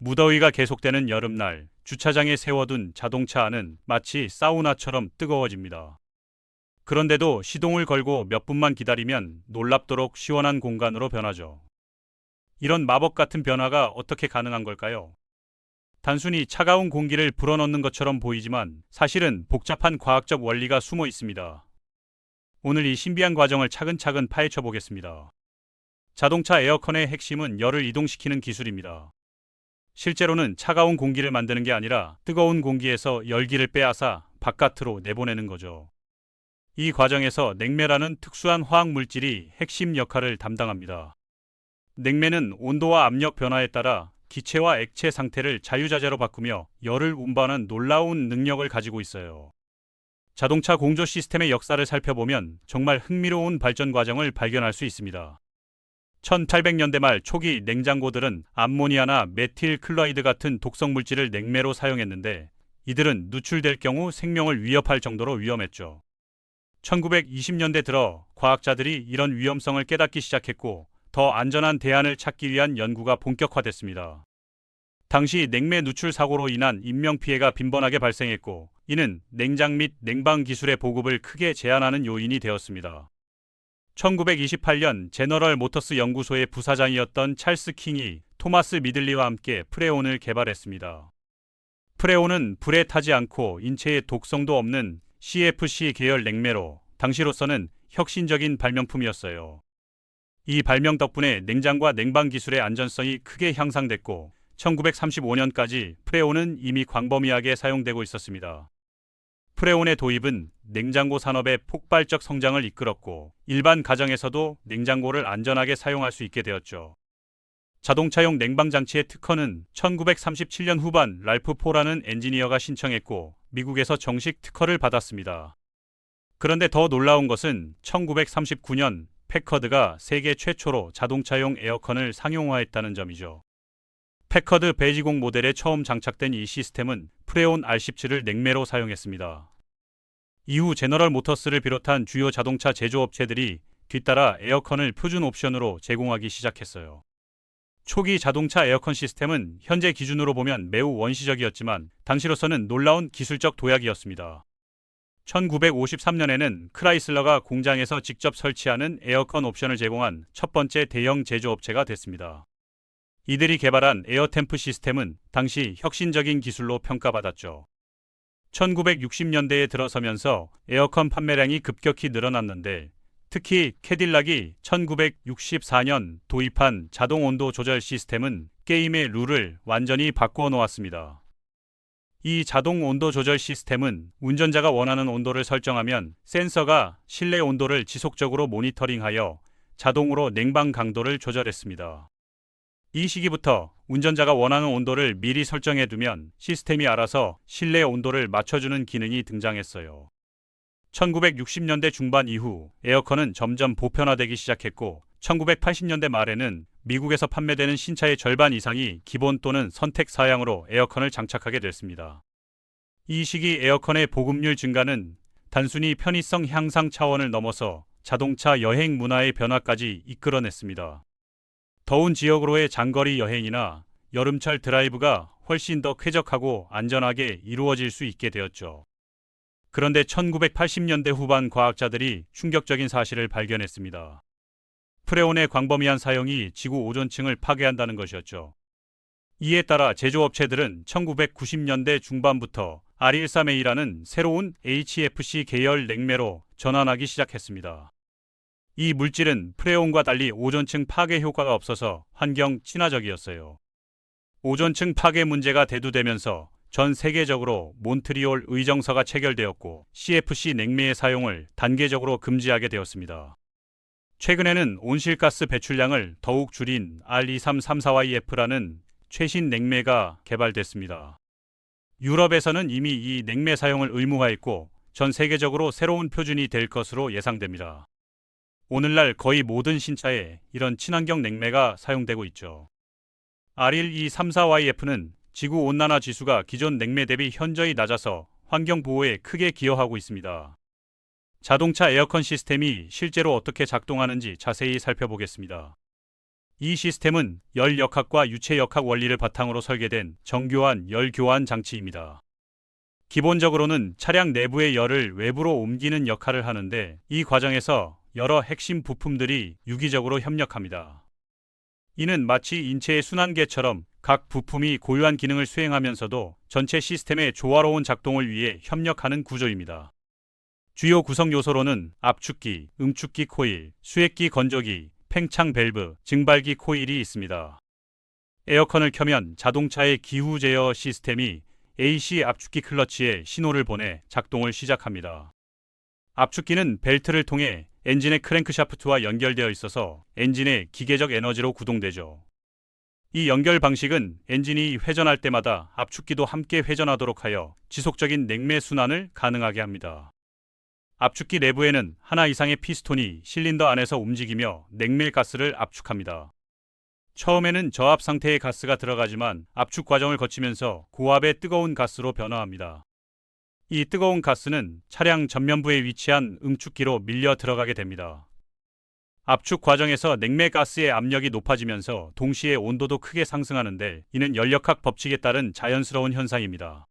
무더위가 계속되는 여름날, 주차장에 세워둔 자동차 안은 마치 사우나처럼 뜨거워집니다. 그런데도 시동을 걸고 몇 분만 기다리면 놀랍도록 시원한 공간으로 변하죠. 이런 마법 같은 변화가 어떻게 가능한 걸까요? 단순히 차가운 공기를 불어넣는 것처럼 보이지만 사실은 복잡한 과학적 원리가 숨어 있습니다. 오늘 이 신비한 과정을 차근차근 파헤쳐 보겠습니다. 자동차 에어컨의 핵심은 열을 이동시키는 기술입니다. 실제로는 차가운 공기를 만드는 게 아니라 뜨거운 공기에서 열기를 빼앗아 바깥으로 내보내는 거죠. 이 과정에서 냉매라는 특수한 화학 물질이 핵심 역할을 담당합니다. 냉매는 온도와 압력 변화에 따라 기체와 액체 상태를 자유자재로 바꾸며 열을 운반하는 놀라운 능력을 가지고 있어요. 자동차 공조 시스템의 역사를 살펴보면 정말 흥미로운 발전 과정을 발견할 수 있습니다. 1800년대 말 초기 냉장고들은 암모니아나 메틸 클로라이드 같은 독성 물질을 냉매로 사용했는데 이들은 누출될 경우 생명을 위협할 정도로 위험했죠. 1920년대 들어 과학자들이 이런 위험성을 깨닫기 시작했고 더 안전한 대안을 찾기 위한 연구가 본격화됐습니다. 당시 냉매 누출 사고로 인한 인명피해가 빈번하게 발생했고 이는 냉장 및 냉방 기술의 보급을 크게 제한하는 요인이 되었습니다. 1928년 제너럴 모터스 연구소의 부사장이었던 찰스 킹이 토마스 미들리와 함께 프레온을 개발했습니다. 프레온은 불에 타지 않고 인체에 독성도 없는 CFC 계열 냉매로 당시로서는 혁신적인 발명품이었어요. 이 발명 덕분에 냉장과 냉방 기술의 안전성이 크게 향상됐고 1935년까지 프레온은 이미 광범위하게 사용되고 있었습니다. 프레온의 도입은 냉장고 산업의 폭발적 성장을 이끌었고 일반 가정에서도 냉장고를 안전하게 사용할 수 있게 되었죠. 자동차용 냉방 장치의 특허는 1937년 후반 랄프 포라는 엔지니어가 신청했고 미국에서 정식 특허를 받았습니다. 그런데 더 놀라운 것은 1939년 패커드가 세계 최초로 자동차용 에어컨을 상용화했다는 점이죠. 패커드 베이지공 모델에 처음 장착된 이 시스템은 프레온 R17을 냉매로 사용했습니다. 이후 제너럴 모터스를 비롯한 주요 자동차 제조업체들이 뒤따라 에어컨을 표준 옵션으로 제공하기 시작했어요. 초기 자동차 에어컨 시스템은 현재 기준으로 보면 매우 원시적이었지만 당시로서는 놀라운 기술적 도약이었습니다. 1953년에는 크라이슬러가 공장에서 직접 설치하는 에어컨 옵션을 제공한 첫 번째 대형 제조업체가 됐습니다. 이들이 개발한 에어템프 시스템은 당시 혁신적인 기술로 평가받았죠. 1960년대에 들어서면서 에어컨 판매량이 급격히 늘어났는데 특히 캐딜락이 1964년 도입한 자동 온도 조절 시스템은 게임의 룰을 완전히 바꾸어 놓았습니다. 이 자동 온도 조절 시스템은 운전자가 원하는 온도를 설정하면 센서가 실내 온도를 지속적으로 모니터링하여 자동으로 냉방 강도를 조절했습니다. 이 시기부터 운전자가 원하는 온도를 미리 설정해 두면 시스템이 알아서 실내 온도를 맞춰주는 기능이 등장했어요. 1960년대 중반 이후 에어컨은 점점 보편화되기 시작했고 1980년대 말에는 미국에서 판매되는 신차의 절반 이상이 기본 또는 선택 사양으로 에어컨을 장착하게 됐습니다. 이 시기 에어컨의 보급률 증가는 단순히 편의성 향상 차원을 넘어서 자동차 여행 문화의 변화까지 이끌어냈습니다. 더운 지역으로의 장거리 여행이나 여름철 드라이브가 훨씬 더 쾌적하고 안전하게 이루어질 수 있게 되었죠. 그런데 1980년대 후반 과학자들이 충격적인 사실을 발견했습니다. 프레온의 광범위한 사용이 지구 오존층을 파괴한다는 것이었죠. 이에 따라 제조업체들은 1990년대 중반부터 R13A라는 새로운 HFC 계열 냉매로 전환하기 시작했습니다. 이 물질은 프레온과 달리 오존층 파괴 효과가 없어서 환경 친화적이었어요. 오존층 파괴 문제가 대두되면서 전 세계적으로 몬트리올 의정서가 체결되었고 CFC 냉매의 사용을 단계적으로 금지하게 되었습니다. 최근에는 온실가스 배출량을 더욱 줄인 R2334YF라는 최신 냉매가 개발됐습니다. 유럽에서는 이미 이 냉매 사용을 의무화했고 전 세계적으로 새로운 표준이 될 것으로 예상됩니다. 오늘날 거의 모든 신차에 이런 친환경 냉매가 사용되고 있죠. R1234YF는 지구온난화 지수가 기존 냉매 대비 현저히 낮아서 환경보호에 크게 기여하고 있습니다. 자동차 에어컨 시스템이 실제로 어떻게 작동하는지 자세히 살펴보겠습니다. 이 시스템은 열 역학과 유체 역학 원리를 바탕으로 설계된 정교한 열 교환 장치입니다. 기본적으로는 차량 내부의 열을 외부로 옮기는 역할을 하는데 이 과정에서 여러 핵심 부품들이 유기적으로 협력합니다. 이는 마치 인체의 순환계처럼 각 부품이 고유한 기능을 수행하면서도 전체 시스템의 조화로운 작동을 위해 협력하는 구조입니다. 주요 구성 요소로는 압축기, 응축기 코일, 수액기 건조기, 팽창 밸브, 증발기 코일이 있습니다. 에어컨을 켜면 자동차의 기후 제어 시스템이 AC 압축기 클러치에 신호를 보내 작동을 시작합니다. 압축기는 벨트를 통해 엔진의 크랭크샤프트와 연결되어 있어서 엔진의 기계적 에너지로 구동되죠. 이 연결 방식은 엔진이 회전할 때마다 압축기도 함께 회전하도록 하여 지속적인 냉매 순환을 가능하게 합니다. 압축기 내부에는 하나 이상의 피스톤이 실린더 안에서 움직이며 냉매 가스를 압축합니다. 처음에는 저압 상태의 가스가 들어가지만 압축 과정을 거치면서 고압의 뜨거운 가스로 변화합니다. 이 뜨거운 가스는 차량 전면부에 위치한 응축기로 밀려 들어가게 됩니다. 압축 과정에서 냉매 가스의 압력이 높아지면서 동시에 온도도 크게 상승하는데 이는 열역학 법칙에 따른 자연스러운 현상입니다.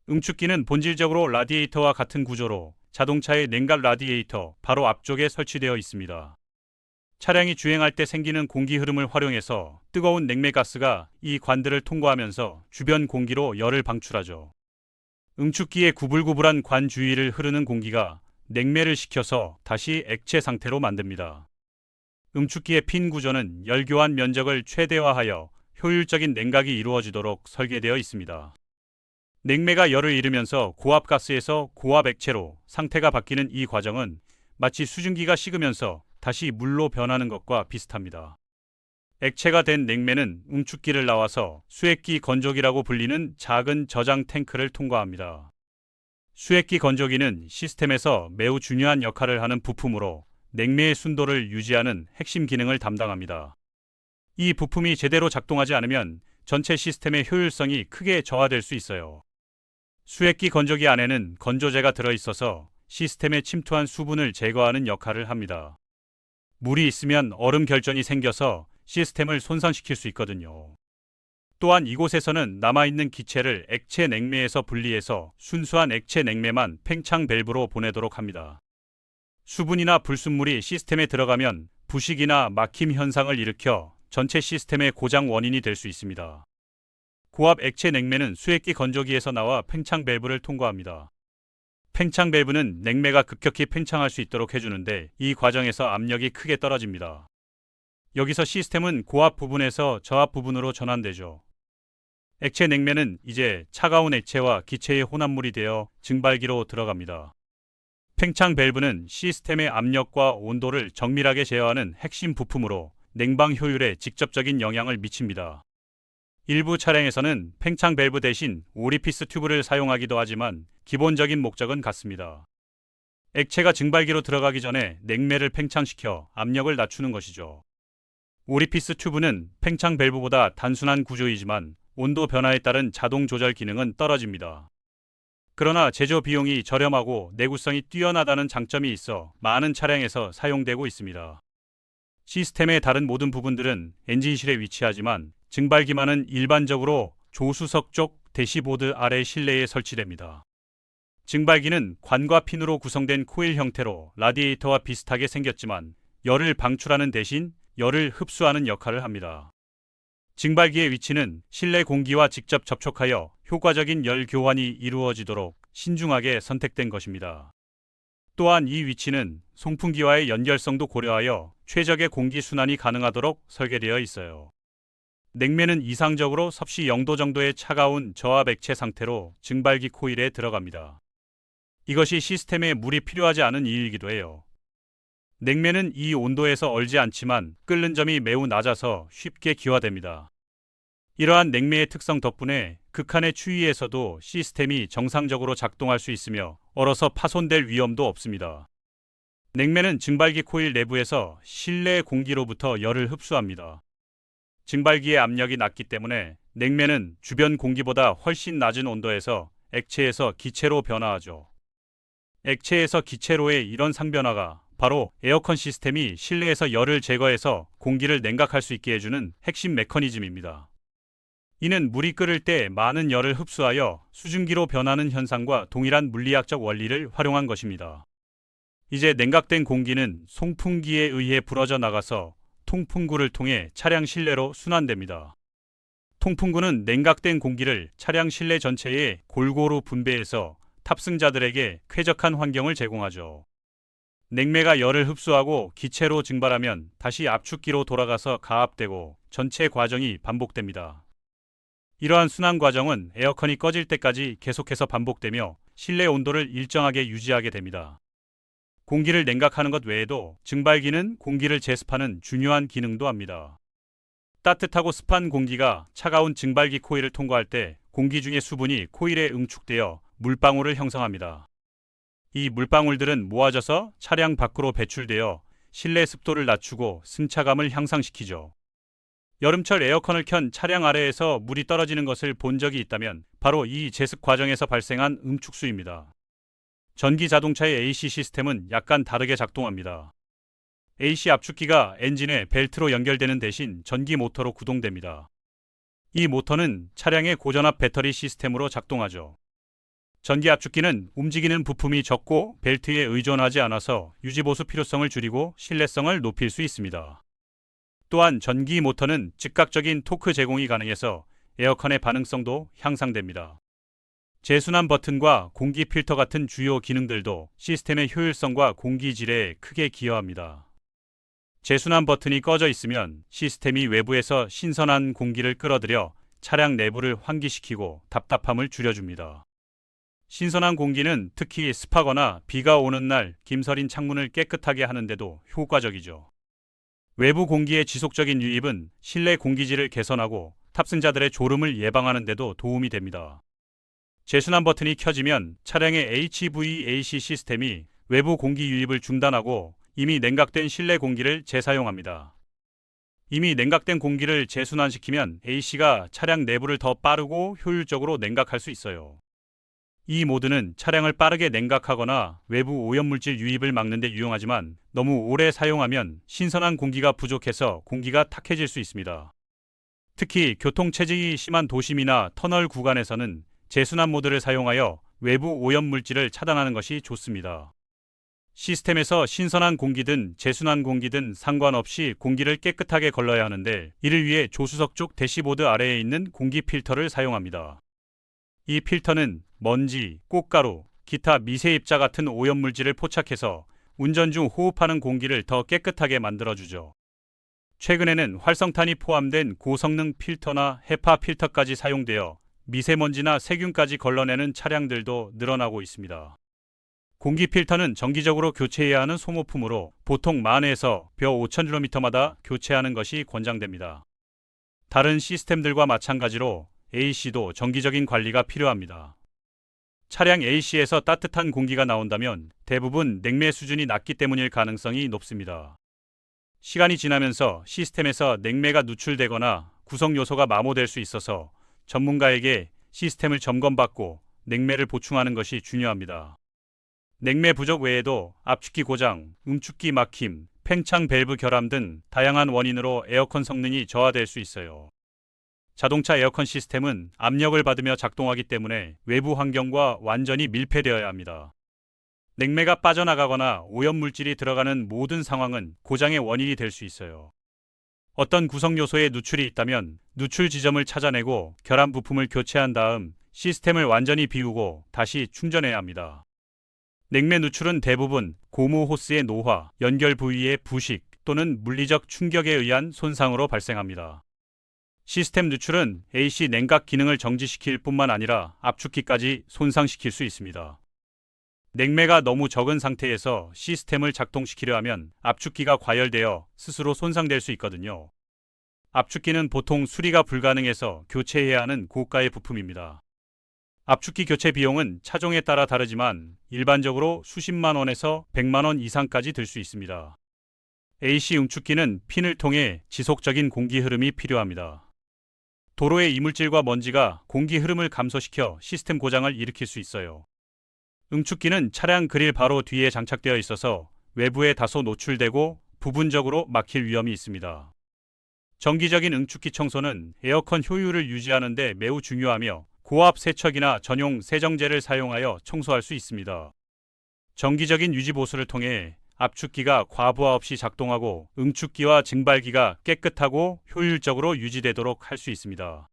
응축기는 본질적으로 라디에이터와 같은 구조로 자동차의 냉각 라디에이터 바로 앞쪽에 설치되어 있습니다. 차량이 주행할 때 생기는 공기 흐름을 활용해서 뜨거운 냉매 가스가 이 관들을 통과하면서 주변 공기로 열을 방출하죠. 응축기의 구불구불한 관 주위를 흐르는 공기가 냉매를 식혀서 다시 액체 상태로 만듭니다. 응축기의 핀 구조는 열교환 면적을 최대화하여 효율적인 냉각이 이루어지도록 설계되어 있습니다. 냉매가 열을 잃으면서 고압 가스에서 고압 액체로 상태가 바뀌는 이 과정은 마치 수증기가 식으면서 다시 물로 변하는 것과 비슷합니다. 액체가 된 냉매는 응축기를 나와서 수액기 건조기라고 불리는 작은 저장 탱크를 통과합니다. 수액기 건조기는 시스템에서 매우 중요한 역할을 하는 부품으로 냉매의 순도를 유지하는 핵심 기능을 담당합니다. 이 부품이 제대로 작동하지 않으면 전체 시스템의 효율성이 크게 저하될 수 있어요. 수액기 건조기 안에는 건조제가 들어있어서 시스템에 침투한 수분을 제거하는 역할을 합니다. 물이 있으면 얼음 결전이 생겨서 시스템을 손상시킬 수 있거든요. 또한 이곳에서는 남아있는 기체를 액체 냉매에서 분리해서 순수한 액체 냉매만 팽창 밸브로 보내도록 합니다. 수분이나 불순물이 시스템에 들어가면 부식이나 막힘 현상을 일으켜 전체 시스템의 고장 원인이 될 수 있습니다. 고압 액체 냉매는 수액기 건조기에서 나와 팽창 밸브를 통과합니다. 팽창 밸브는 냉매가 급격히 팽창할 수 있도록 해주는데 이 과정에서 압력이 크게 떨어집니다. 여기서 시스템은 고압 부분에서 저압 부분으로 전환되죠. 액체 냉매는 이제 차가운 액체와 기체의 혼합물이 되어 증발기로 들어갑니다. 팽창 밸브는 시스템의 압력과 온도를 정밀하게 제어하는 핵심 부품으로 냉방 효율에 직접적인 영향을 미칩니다. 일부 차량에서는 팽창 밸브 대신 오리피스 튜브를 사용하기도 하지만 기본적인 목적은 같습니다. 액체가 증발기로 들어가기 전에 냉매를 팽창시켜 압력을 낮추는 것이죠. 오리피스 튜브는 팽창 밸브보다 단순한 구조이지만 온도 변화에 따른 자동 조절 기능은 떨어집니다. 그러나 제조 비용이 저렴하고 내구성이 뛰어나다는 장점이 있어 많은 차량에서 사용되고 있습니다. 시스템의 다른 모든 부분들은 엔진실에 위치하지만 증발기만은 일반적으로 조수석 쪽 대시보드 아래 실내에 설치됩니다. 증발기는 관과 핀으로 구성된 코일 형태로 라디에이터와 비슷하게 생겼지만 열을 방출하는 대신 열을 흡수하는 역할을 합니다. 증발기의 위치는 실내 공기와 직접 접촉하여 효과적인 열 교환이 이루어지도록 신중하게 선택된 것입니다. 또한 이 위치는 송풍기와의 연결성도 고려하여 최적의 공기 순환이 가능하도록 설계되어 있어요. 냉매는 이상적으로 섭씨 0도 정도의 차가운 저압 액체 상태로 증발기 코일에 들어갑니다. 이것이 시스템에 물이 필요하지 않은 이유이기도 해요. 냉매는 이 온도에서 얼지 않지만 끓는 점이 매우 낮아서 쉽게 기화됩니다. 이러한 냉매의 특성 덕분에 극한의 추위에서도 시스템이 정상적으로 작동할 수 있으며 얼어서 파손될 위험도 없습니다. 냉매는 증발기 코일 내부에서 실내 공기로부터 열을 흡수합니다. 증발기의 압력이 낮기 때문에 냉매는 주변 공기보다 훨씬 낮은 온도에서 액체에서 기체로 변화하죠. 액체에서 기체로의 이런 상변화가 바로 에어컨 시스템이 실내에서 열을 제거해서 공기를 냉각할 수 있게 해주는 핵심 메커니즘입니다. 이는 물이 끓을 때 많은 열을 흡수하여 수증기로 변하는 현상과 동일한 물리학적 원리를 활용한 것입니다. 이제 냉각된 공기는 송풍기에 의해 불어져 나가서 통풍구를 통해 차량 실내로 순환됩니다. 통풍구는 냉각된 공기를 차량 실내 전체에 골고루 분배해서 탑승자들에게 쾌적한 환경을 제공하죠. 냉매가 열을 흡수하고 기체로 증발하면 다시 압축기로 돌아가서 가압되고 전체 과정이 반복됩니다. 이러한 순환 과정은 에어컨이 꺼질 때까지 계속해서 반복되며 실내 온도를 일정하게 유지하게 됩니다. 공기를 냉각하는 것 외에도 증발기는 공기를 제습하는 중요한 기능도 합니다. 따뜻하고 습한 공기가 차가운 증발기 코일을 통과할 때 공기 중의 수분이 코일에 응축되어 물방울을 형성합니다. 이 물방울들은 모아져서 차량 밖으로 배출되어 실내 습도를 낮추고 승차감을 향상시키죠. 여름철 에어컨을 켠 차량 아래에서 물이 떨어지는 것을 본 적이 있다면 바로 이 제습 과정에서 발생한 응축수입니다. 전기 자동차의 AC 시스템은 약간 다르게 작동합니다. AC 압축기가 엔진에 벨트로 연결되는 대신 전기 모터로 구동됩니다. 이 모터는 차량의 고전압 배터리 시스템으로 작동하죠. 전기 압축기는 움직이는 부품이 적고 벨트에 의존하지 않아서 유지보수 필요성을 줄이고 신뢰성을 높일 수 있습니다. 또한 전기 모터는 즉각적인 토크 제공이 가능해서 에어컨의 반응성도 향상됩니다. 제순환 버튼과 공기 필터 같은 주요 기능들도 시스템의 효율성과 공기 질에 크게 기여합니다. 제순환 버튼이 꺼져 있으면 시스템이 외부에서 신선한 공기를 끌어들여 차량 내부를 환기시키고 답답함을 줄여줍니다. 신선한 공기는 특히 습하거나 비가 오는 날 김서린 창문을 깨끗하게 하는데도 효과적이죠. 외부 공기의 지속적인 유입은 실내 공기질을 개선하고 탑승자들의 졸음을 예방하는 데도 도움이 됩니다. 제순환 버튼이 켜지면 차량의 HVAC 시스템이 외부 공기 유입을 중단하고 이미 냉각된 실내 공기를 재사용합니다. 이미 냉각된 공기를 재순환시키면 AC가 차량 내부를 더 빠르고 효율적으로 냉각할 수 있어요. 이 모드는 차량을 빠르게 냉각하거나 외부 오염물질 유입을 막는 데 유용하지만 너무 오래 사용하면 신선한 공기가 부족해서 공기가 탁해질 수 있습니다. 특히 교통체증이 심한 도심이나 터널 구간에서는 제순환 모드를 사용하여 외부 오염물질을 차단하는 것이 좋습니다. 시스템에서 신선한 공기든 제순환 공기든 상관없이 공기를 깨끗하게 걸러야 하는데 이를 위해 조수석 쪽 대시보드 아래에 있는 공기 필터를 사용합니다. 이 필터는 먼지, 꽃가루, 기타 미세입자 같은 오염물질을 포착해서 운전 중 호흡하는 공기를 더 깨끗하게 만들어주죠. 최근에는 활성탄이 포함된 고성능 필터나 헤파 필터까지 사용되어 미세먼지나 세균까지 걸러내는 차량들도 늘어나고 있습니다. 공기 필터는 정기적으로 교체해야 하는 소모품으로 보통 10,000에서 벼 5,000km마다 교체하는 것이 권장됩니다. 다른 시스템들과 마찬가지로 AC도 정기적인 관리가 필요합니다. 차량 AC에서 따뜻한 공기가 나온다면 대부분 냉매 수준이 낮기 때문일 가능성이 높습니다. 시간이 지나면서 시스템에서 냉매가 누출되거나 구성 요소가 마모될 수 있어서 전문가에게 시스템을 점검받고 냉매를 보충하는 것이 중요합니다. 냉매 부족 외에도 압축기 고장, 응축기 막힘, 팽창 밸브 결함 등 다양한 원인으로 에어컨 성능이 저하될 수 있어요. 자동차 에어컨 시스템은 압력을 받으며 작동하기 때문에 외부 환경과 완전히 밀폐되어야 합니다. 냉매가 빠져나가거나 오염물질이 들어가는 모든 상황은 고장의 원인이 될 수 있어요. 어떤 구성 요소에 누출이 있다면 누출 지점을 찾아내고 결함 부품을 교체한 다음 시스템을 완전히 비우고 다시 충전해야 합니다. 냉매 누출은 대부분 고무 호스의 노화, 연결 부위의 부식 또는 물리적 충격에 의한 손상으로 발생합니다. 시스템 누출은 AC 냉각 기능을 정지시킬 뿐만 아니라 압축기까지 손상시킬 수 있습니다. 냉매가 너무 적은 상태에서 시스템을 작동시키려 하면 압축기가 과열되어 스스로 손상될 수 있거든요. 압축기는 보통 수리가 불가능해서 교체해야 하는 고가의 부품입니다. 압축기 교체 비용은 차종에 따라 다르지만 일반적으로 수십만 원에서 100만 원 이상까지 들 수 있습니다. AC 응축기는 핀을 통해 지속적인 공기 흐름이 필요합니다. 도로의 이물질과 먼지가 공기 흐름을 감소시켜 시스템 고장을 일으킬 수 있어요. 응축기는 차량 그릴 바로 뒤에 장착되어 있어서 외부에 다소 노출되고 부분적으로 막힐 위험이 있습니다. 정기적인 응축기 청소는 에어컨 효율을 유지하는 데 매우 중요하며 고압 세척이나 전용 세정제를 사용하여 청소할 수 있습니다. 정기적인 유지 보수를 통해 압축기가 과부하 없이 작동하고 응축기와 증발기가 깨끗하고 효율적으로 유지되도록 할 수 있습니다.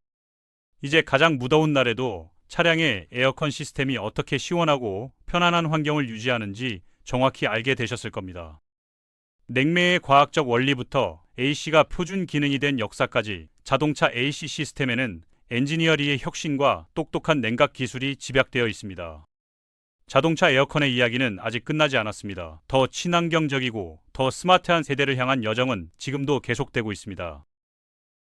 이제 가장 무더운 날에도 차량의 에어컨 시스템이 어떻게 시원하고 편안한 환경을 유지하는지 정확히 알게 되셨을 겁니다. 냉매의 과학적 원리부터 AC가 표준 기능이 된 역사까지 자동차 AC 시스템에는 엔지니어리의 혁신과 똑똑한 냉각 기술이 집약되어 있습니다. 자동차 에어컨의 이야기는 아직 끝나지 않았습니다. 더 친환경적이고 더 스마트한 세대를 향한 여정은 지금도 계속되고 있습니다.